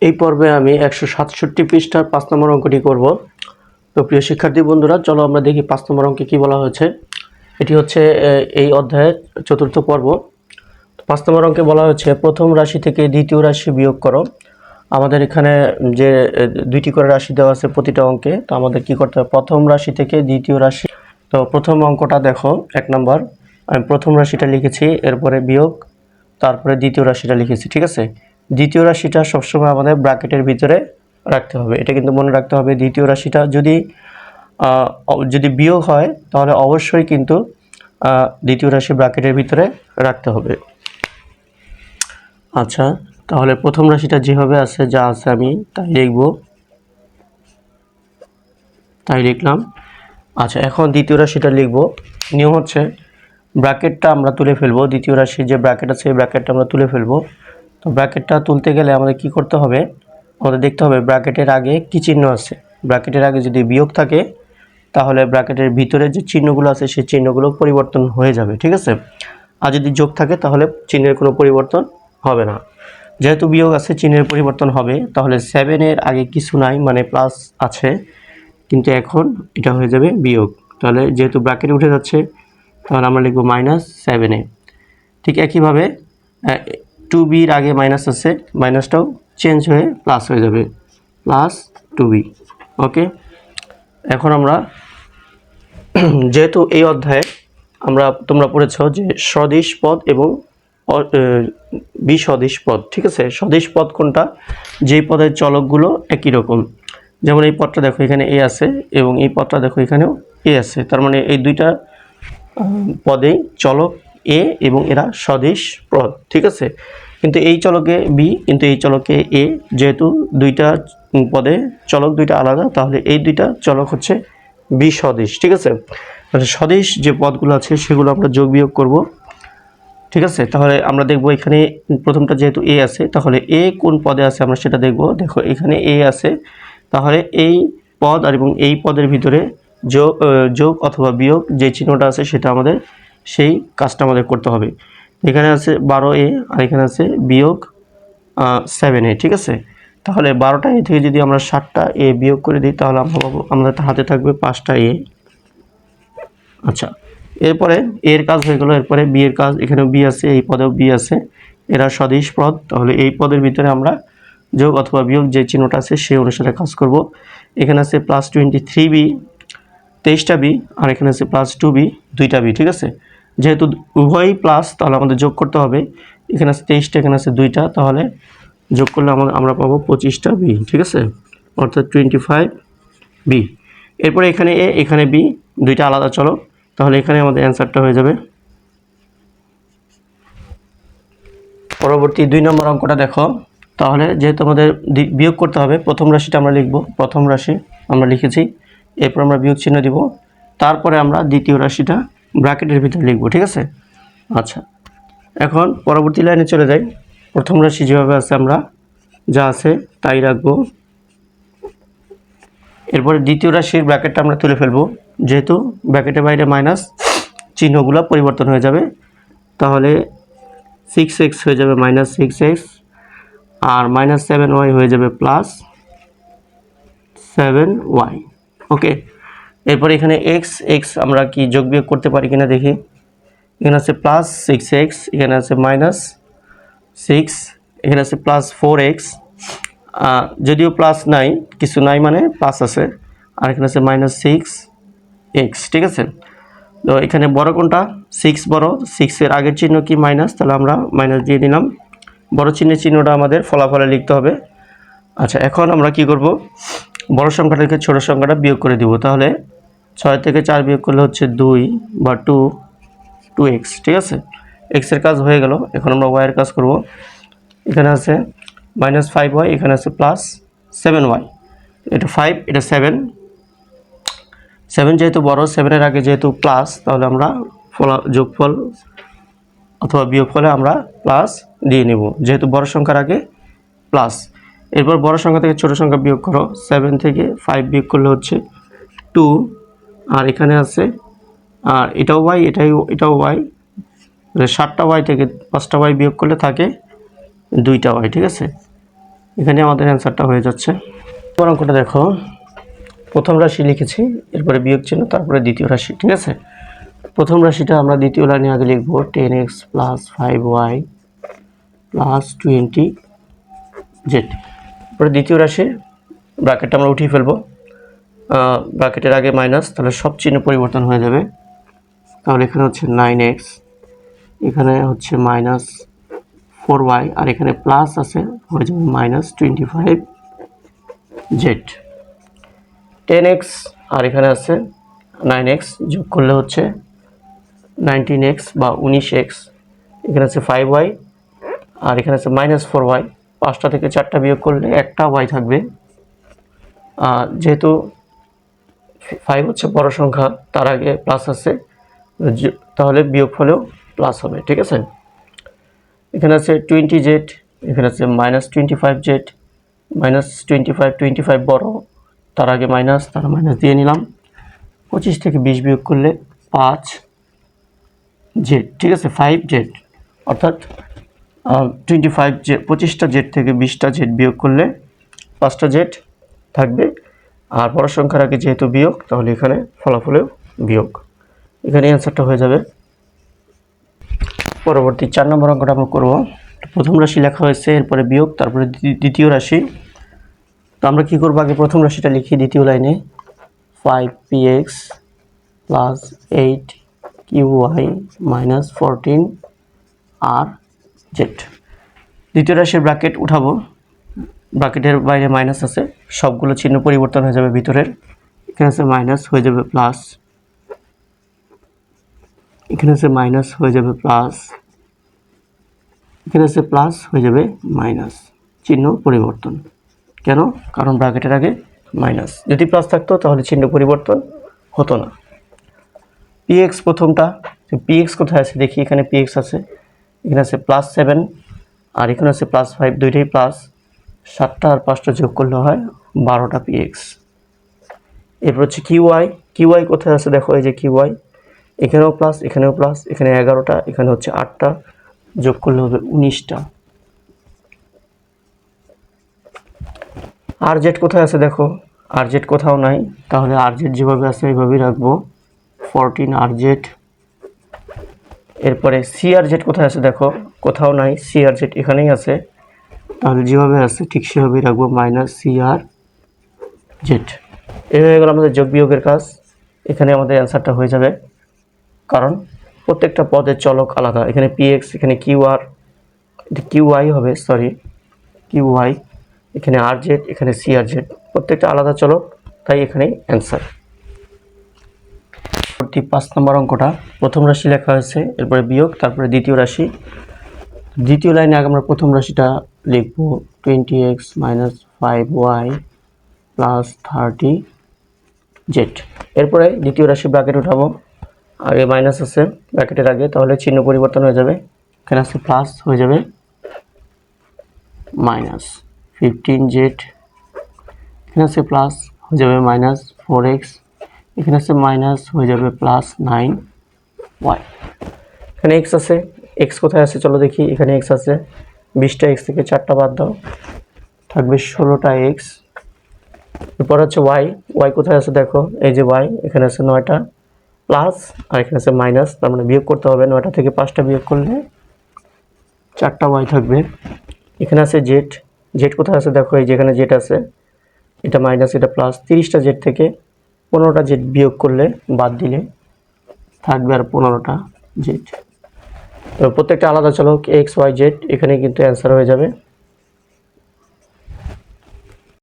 এই পর্বে আমি 167 পৃষ্ঠার 5 নম্বর অঙ্কটি করব। তো প্রিয় শিক্ষার্থী বন্ধুরা, চলো আমরা দেখি 5 নম্বর অঙ্কে কি বলা হয়েছে। এটি হচ্ছে এই অধ্যায়ের চতুর্থ পর্ব। 5 নম্বর অঙ্কে বলা হয়েছে প্রথম রাশি থেকে দ্বিতীয় রাশি বিয়োগ করো। আমাদের এখানে যে দুইটি করে রাশি দেওয়া আছে প্রতিটা অঙ্কে, তো আমাদের কি করতে হবে, প্রথম রাশি থেকে দ্বিতীয় রাশি। তো প্রথম অঙ্কটা দেখো, 1 নম্বর আমি প্রথম রাশিটা লিখেছি, এরপরে বিয়োগ, তারপরে দ্বিতীয় রাশিটা লিখেছি। ঠিক আছে, দ্বিতীয় রাশিটা সবসময় আমাদের ব্র্যাকেটের ভিতরে রাখতে হবে, এটা কিন্তু মনে রাখতে হবে। দ্বিতীয় রাশিটা যদি বিয়োগ হয় তাহলে অবশ্যই কিন্তু দ্বিতীয় রাশি ব্র্যাকেটের ভিতরে রাখতে হবে। আচ্ছা, তাহলে প্রথম রাশিটা যেভাবে আছে, যা আছে আমি তাই লিখলাম। আচ্ছা, এখন দ্বিতীয় রাশিটা লিখব। নিয়ম হচ্ছে ব্র্যাকেটটা আমরা তুলে ফেলবো, দ্বিতীয় রাশির যে ব্র্যাকেট আছে এই ব্র্যাকেটটা আমরা তুলে ফেলবো। তো ব্র্যাকেটটা তুলতে গেলে আমাদের কি করতে হবে, আমাদের দেখতে হবে ব্র্যাকেটের আগে কি চিহ্ন আছে। ব্র্যাকেটের আগে যদি বিয়োগ থাকে তাহলে ব্র্যাকেটের ভিতরে যে চিহ্নগুলো আছে সেই চিহ্নগুলো পরিবর্তন হয়ে যাবে। ঠিক আছে, আর যদি যোগ থাকে তাহলে চিহ্নের কোনো পরিবর্তন হবে না। যেহেতু বিয়োগ আছে, চিহ্নের পরিবর্তন হবে। তাহলে 7-এর আগে কিছু নাই, মানে প্লাস আছে, কিন্তু এখন এটা হয়ে যাবে বিয়োগ। তাহলে যেহেতু ব্র্যাকেট উঠে যাচ্ছে তাহলে আমরা লিখব -7a। ঠিক একইভাবে 2bর আগে মাইনাস আছে, মাইনাসটাও চেঞ্জ হয়ে প্লাস হয়ে যাবে, +2b। ওকে, এখন আমরা যেহেতু এই অধ্যায়ে তোমরা পড়েছ যে সদিশ পদ এবং বিসদিশ পদ। ঠিক আছে, সদিশ পদ কোনটা, যেই পদের চলকগুলো একই রকম। যেমন এই পদটা দেখো এখানে এ আছে এবং এই পদটা দেখো এখানেও এ আছে, তার মানে এই দুইটা পদেই চলক এ এবং এরা সদিশ পদ। ঠিক আছে, কিন্তু এই চলকে বি, কিন্তু এই চলকে এ, যেহেতু দুইটা পদে চলক দুইটা আলাদা, তাহলে এই দুইটা চলক হচ্ছে বিসদিশ। ঠিক আছে, মানে সদিশ যে পদগুলো আছে সেগুলো আমরা যোগ বিয়োগ করব। ঠিক আছে, তাহলে আমরা দেখব এখানে প্রথমটা যেহেতু এ আছে, তাহলে এ কোন পদে আছে আমরা সেটা দেখব। দেখো এখানে এ আছে, তাহলে এই পদ আর এবং এই পদের ভিতরে যোগ অথবা বিয়োগ যে চিহ্নটা আছে সেটা আমাদের, সেই কাজটা আমাদের করতে হবে। এখানে আছে 12a আর এখানে আছে বিয়োগ 7a। ঠিক আছে, তাহলে 12টা এ থেকে যদি আমরা 7টা এ বিয়োগ করে দিই তাহলে আমরা পাবো, আমাদের হাতে থাকবে 5টা এ। আচ্ছা, এরপরে এর কাজ হয়ে গেল, এরপরে বি এর কাজ। এখানেও বি আছে, এই পদেও বি আছে, এরা সদিশ পদ। তাহলে এই পদের ভিতরে আমরা যোগ অথবা বিয়োগ যে চিহ্নটা আছে সেই অনুসারে কাজ করব। এখানে আছে +23b, 23টা বি, আর এখানে আছে +2b, 2টা বি। ঠিক আছে, যেহেতু উভয়ই প্লাস তাহলে আমাদের যোগ করতে হবে। এখানে আছে 23টা, এখানে আছে 2টা, তাহলে যোগ করলে আমরা পাবো 25টা বি। ঠিক আছে, অর্থাৎ 25b। এরপরে এখানে এ, এখানে বি, দুইটা আলাদা চলো, তাহলে এখানে আমাদের অ্যান্সারটা হয়ে যাবে। পরবর্তী 2 নম্বর অঙ্কটা দেখো। তাহলে যেহেতু আমাদের বিয়োগ করতে হবে, প্রথম রাশিটা আমরা লিখব, প্রথম রাশি আমরা লিখেছি, এরপর আমরা বিয়োগ চিহ্ন দিব, তারপরে আমরা দ্বিতীয় রাশিটা ব্র্যাকেটের ভিতরে লিখব। ঠিক আছে, আচ্ছা, এখন পরবর্তী লাইনে চলে যাই। প্রথম রাশি যেভাবে আছে আমরা যা আছে তাই রাখবো। এরপরে দ্বিতীয় রাশির ব্র্যাকেটটা আমরা তুলে ফেলবো, যেহেতু ব্র্যাকেটের বাইরে মাইনাস, চিহ্নগুলো পরিবর্তন হয়ে যাবে। তাহলে 6x হয়ে যাবে -6x, আর -7y হয়ে যাবে +7y। ওকে, এরপর এখানে x আমরা কি যোগ বিয়োগ করতে পারি কিনা দেখি। এখানে আছে +6x, এখানে আছে -6, এখানে আছে +4x, যদিও প্লাস নাই, কিছু নাই মানে প্লাস আছে, আর এখানে আছে -6x। ঠিক আছে, তো এখানে বড় কোনটা, 6 বড়, 6-এর আগের চিহ্ন কি মাইনাস, তাহলে আমরা মাইনাস দিয়ে দিলাম। বড় চিহ্নের চিহ্নটা আমাদের ফলাফলে লিখতে হবে। আচ্ছা, এখন আমরা কি করব, বড় সংখ্যাটা থেকে ছোট সংখ্যাটা বিয়োগ করে দিব। তাহলে 6 থেকে 4 বিয়োগ করলে হচ্ছে 2 বা 2x। ঠিক আছে, এক্সের কাজ হয়ে গেল, এখন আমরা ওয়াইয়ের কাজ করব। এখানে আছে -5y, এখানে আছে +7y, এটা 5, এটা 7 যেহেতু বড়, 7-এর আগে যেহেতু প্লাস, তাহলে আমরা যোগফল অথবা বিয়োগফলে আমরা প্লাস দিয়ে নেব, যেহেতু বড় সংখ্যার আগে প্লাস। এরপর বড় সংখ্যা থেকে ছোট সংখ্যা বিয়োগ করো, 7 থেকে 5 বিয়োগ করলে হচ্ছে 2, আর এখানে আছে, আর এটাও y, এটাও y, 7টা y থেকে 5টা y বিয়োগ করলে থাকে 2টা y। ঠিক আছে, এখানে আমাদের অ্যান্সারটা হয়ে যাচ্ছে। এবার অঙ্কটা দেখো, প্রথম রাশি লিখেছি, এরপরে বিয়োগ চিহ্ন, তারপরে দ্বিতীয় রাশি। ঠিক আছে, প্রথম রাশিটা আমরা দ্বিতীয় লাইনে আগে লিখব 10x plus 5y plus 20z। এরপরে দ্বিতীয় রাশির ব্র্যাকেটটা আমরা উঠিয়ে ফেলবো, ব্র্যাকেটের আগে মাইনাস, তাহলে সব চিহ্ন পরিবর্তন হয়ে যাবে। তাহলে এখানে হচ্ছে 9x, এখানে হচ্ছে মাইনাস 4y, আর এখানে প্লাস আছে, হয়ে যাবে মাইনাস 25z। 10x আর এখানে আছে 9x, যোগ করলে হচ্ছে 19x বা 19x। এখানে আছে 5y আর এখানে আছে মাইনাস 4y। 5টা থেকে 4টা বিয়োগ করলে একটা y থাকবে। যেহেতু 5 হচ্ছে বড় সংখ্যা, তার আগে প্লাস আছে, তাহলে বিয়োগ হলেও প্লাস হবে। ঠিক আছে, এখানে আছে 20z, এখানে আছে মাইনাস 25z, মাইনাস 25 বড়, তার আগে মাইনাস, তার মাইনাস দিয়ে নিলাম। 25 থেকে 20 বিয়োগ করলে 5z। ঠিক আছে, 5z, অর্থাৎ 25z, 25টা জেড থেকে 20টা জেড বিয়োগ করলে 5টা জেড থাকবে। আর বড় সংখ্যার আগে যেহেতু বিয়োগ, তাহলে এখানে ফলাফলেও বিয়োগ। এখানে অ্যান্সারটা হয়ে যাবে। পরবর্তী 4 নম্বর অঙ্কটা আমরা করব। প্রথম রাশি লেখা হয়েছে, এরপরে বিয়োগ, তারপরে দ্বিতীয় রাশি। তো আমরা কী করবো, আগে প্রথম রাশিটা লিখি দ্বিতীয় লাইনে 5px plus 8qy minus 14rz। দ্বিতীয় রাশির ব্র্যাকেট উঠাবো, ব্র্যাকেটের বাইরে মাইনাস আছে, সবগুলো চিহ্ন পরিবর্তন হয়ে যাবে ভিতরের। এখানে আছে মাইনাস, হয়ে যাবে প্লাস, এখানে আছে মাইনাস, হয়ে যাবে প্লাস, এখানে আছে প্লাস, হয়ে যাবে মাইনাস। চিহ্ন পরিবর্তন কেন? কারণ ব্র্যাকেটের আগে মাইনাস। যদি প্লাস থাকতো তাহলে চিহ্ন পরিবর্তন হতো না। px প্রথমটা, px কোথায় আছে দেখি, এখানে px আছে, এখানে আছে +7 আর এখানে আছে +5, দুইটাই প্লাস। 7টা আর 5টা যোগ করলে হয় 12টা px। এরপর হচ্ছে qy কোথায় আছে দেখো, এই যে qy, এখানেও প্লাস, এখানেও প্লাস, এখানে 11টা, এখানে হচ্ছে 8টা, যোগ করলে হবে 19টা। rz কোথায় আছে দেখো, rz কোথাও নাই, তাহলে rz যেভাবে আছে এইভাবেই রাখবো, 14rz। এরপরে crz কোথায় আছে দেখো, কোথাও নাই, crz এখানেই আছে, তাহলে যেভাবে আছে ঠিক সেভাবেই রাখবো, -crz। এই হয়ে গেল আমাদের যোগ বিয়োগের কাজ। এখানে আমাদের অ্যান্সারটা হয়ে যাবে, কারণ প্রত্যেকটা পদের চলক আলাদা। এখানে px, এখানে qr, এটা qy হবে, সরি qy, এখানে rz, এখানে crz, প্রত্যেকটা আলাদা চলক, তাই এখানেই অ্যান্সার। পরবর্তী 5 নম্বর অঙ্কটা, প্রথম রাশি লেখা হয়েছে, এরপরে বিয়োগ, তারপরে দ্বিতীয় রাশি। দ্বিতীয় লাইনে আগে আমরা প্রথম রাশিটা লিখব 20x minus 5y plus 30z। এরপরে দ্বিতীয় রাশি ব্র্যাকেট উঠাবো, আগে মাইনাস আছে ব্র্যাকেটের আগে, তাহলে চিহ্ন পরিবর্তন হয়ে যাবে। এখানে আছে প্লাস, হয়ে যাবে মাইনাস 15z, এখানে আছে প্লাস, হয়ে যাবে মাইনাস 4x, এখানে আছে মাইনাস, হয়ে যাবে প্লাস 9y। এখানে x আছে, x কোথায় আছে চলো দেখি, এখানে x আছে, 20টা x থেকে 4টা বাদ দাও, থাকবে 16টা x। এরপর হচ্ছে y কোথায় আছে দেখো, এই যে y, এখানে আছে 9টা, প্লাস আর এখানে আছে মাইনাস, তার মানে বিয়োগ করতে হবে। 9টা থেকে 5টা বিয়োগ করলে 4টা y থাকবে। এখানে আছে z কোথায় আছে দেখো, এই যে এখানে z আছে, এটা মাইনাস, এটা প্লাস। 30টা z থেকে 15টা z বিয়োগ করলে, বাদ দিলে থাকবে আর 15টা z। তো প্রত্যেকটা আলাদা চলক x y z, এখানে কিন্তু অ্যান্সার হয়ে যাবে।